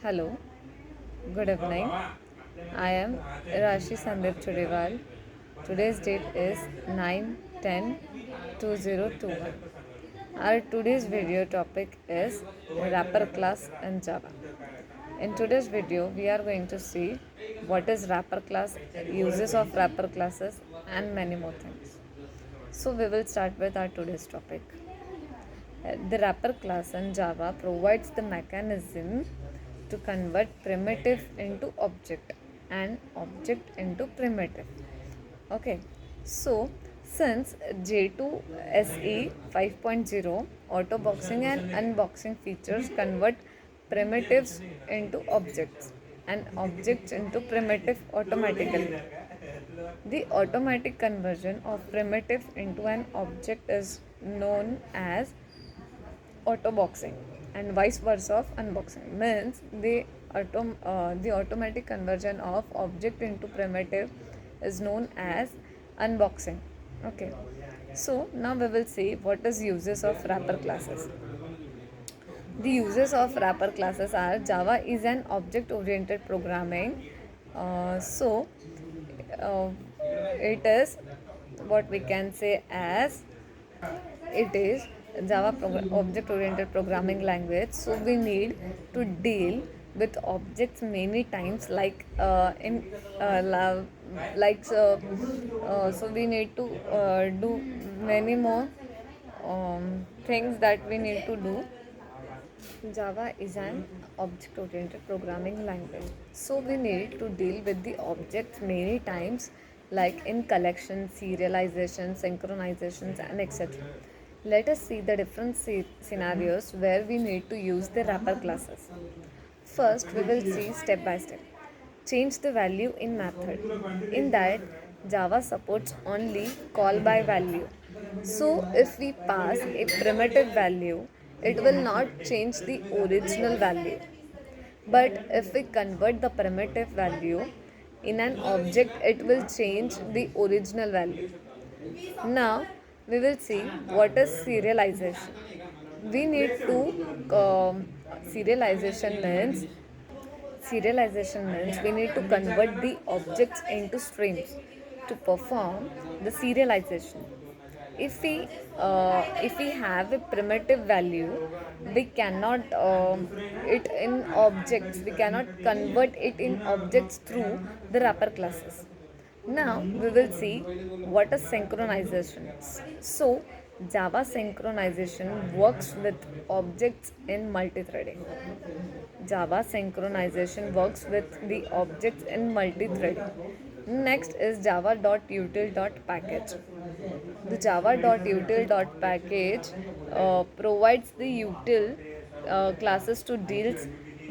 Hello, good evening. I am Rashi Sandeep Chudewal. Today's date is 9/10/2021. Our today's video topic is wrapper class in Java. In today's video, we are going to see what is wrapper class, uses of wrapper classes, and many more things. So, we will start with our today's topic. The wrapper class in Java provides the mechanism to convert primitive into object and object into primitive. Okay, so since J2SE 5.0 auto boxing and unboxing features convert primitives into objects and objects into primitive automatically. The automatic conversion of primitive into an object is known as autoboxing, and vice versa of unboxing means the automatic conversion of object into primitive is known as unboxing. Okay, so now we will see what is uses of wrapper classes. The uses of wrapper classes are: Java is an object oriented programming. Uh, it is what we can say as it is object oriented programming language, so we need to deal with objects many times, like in like so we need to do many more things that we need to do. Java is an object oriented programming language. So we need to deal with the objects many times, like in collection, serialization, synchronizations, and etc. Let us see the different scenarios where we need to use the wrapper classes. First, we will see step by step. Change the value in method. In that, Java supports only call by value. So, if we pass a primitive value, it will not change the original value. But if we convert the primitive value in an object, it will change the original value. Now, we will see what is serialization. We need to serialization means we need to convert the objects into streams to perform the serialization. If we have a primitive value, we cannot it in objects we cannot convert it in objects through the wrapper classes. Now we will see what is synchronization. So Java synchronization works with objects in multi-threading. Java synchronization works with the objects in multi-threading. Next is java.util.package. The java.util.package provides the util classes to deal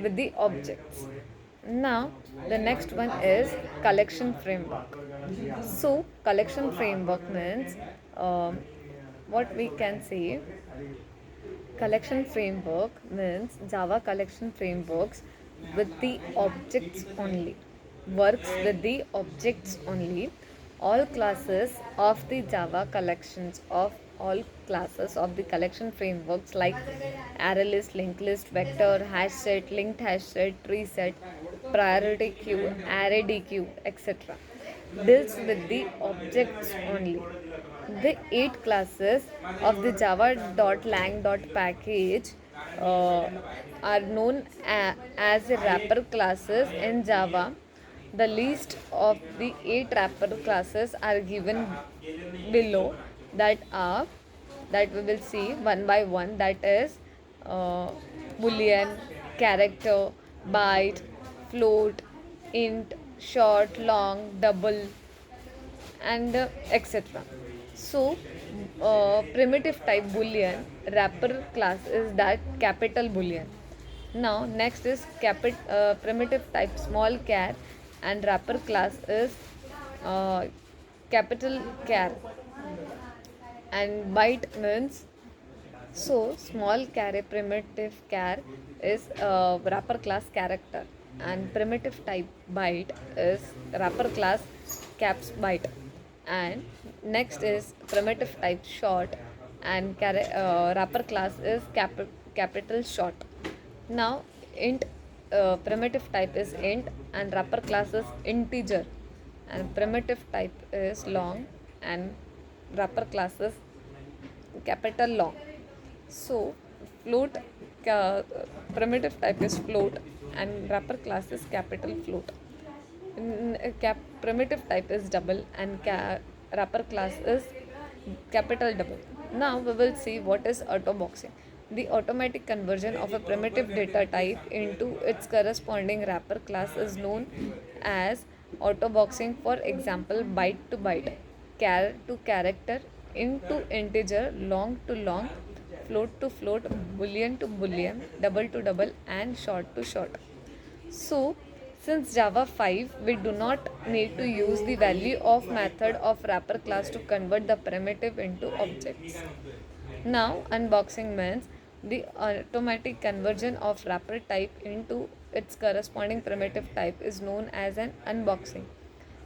with the objects. Now, the next one is collection framework. So, collection framework means what we can say. Collection framework means Java collection frameworks with the objects only. Works with the objects only. All classes of the Java collections of all classes of the collection frameworks like array list, linked list, vector, hash set, linked hash set, tree set, priority queue, array dequeue, etc. deals with the objects only. The 8 classes of the java.lang.package are known as wrapper classes in Java. The list of the 8 wrapper classes are given below, that we will see one by one. That is boolean, character, byte, float, int, short, long, double, and etc. So, primitive type boolean wrapper class is that capital boolean. Now, next is primitive type small char, and wrapper class is uh, capital char, and byte means so small char, primitive char is wrapper class character, and primitive type byte is wrapper class caps byte, and next is primitive type short, and wrapper class is capital short. Now int primitive type is int and wrapper class is integer, and primitive type is long and wrapper class is capital long. So float ca- primitive type is float and wrapper class is capital float. Primitive type is double and wrapper class is capital double. Now we will see what is autoboxing. The automatic conversion of a primitive data type into its corresponding wrapper class is known as autoboxing. For example, byte to byte, char to character, int to integer, long to long, float to float, boolean to boolean, double to double, and short to short. So, since Java 5, we do not need to use the value of method of wrapper class to convert the primitive into objects. Now, unboxing means the automatic conversion of wrapper type into its corresponding primitive type is known as an unboxing.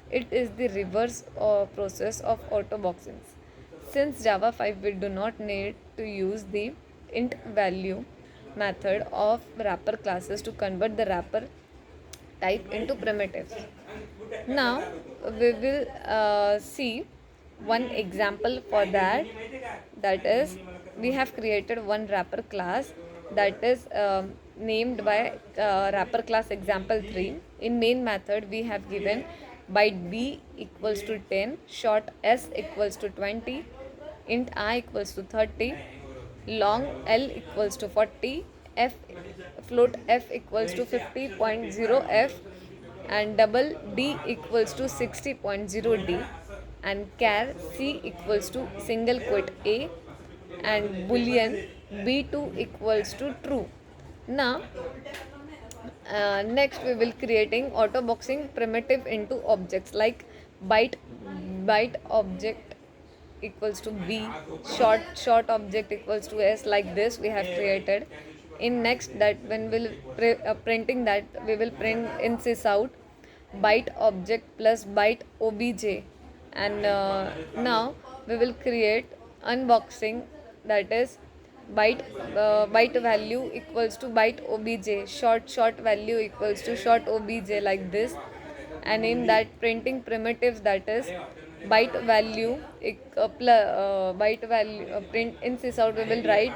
It is the reverse process of autoboxings. Since Java 5, we do not need to use the int value method of wrapper classes to convert the wrapper type into primitives. Now we will see one example for that. That is, we have created one wrapper class that is named by wrapper class example 3. In main method we have given byte b equals to 10, short s equals to 20, int I equals to 30, long L equals to 40, f float f equals to 50.0 f, and double D equals to 60.0 D, and char C equals to single quote A, and boolean B2 equals to true. Now next we will creating autoboxing primitive into objects like byte object equals to b, short object equals to s. Like this we have created. In next, that when we'll printing that, we will print in sysout byte object plus byte obj. And now we will create unboxing, that is byte value equals to byte obj, short value equals to short obj, like this. And in that printing primitives, that is byte value byte value print in sysout, we will write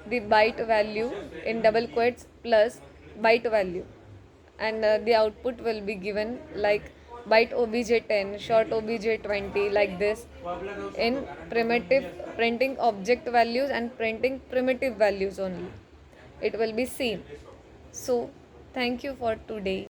the byte value in double quotes plus byte value, and the output will be given like byte obj 10, short obj 20, like this. In primitive, printing object values and printing primitive values only, it will be same. So thank you for today.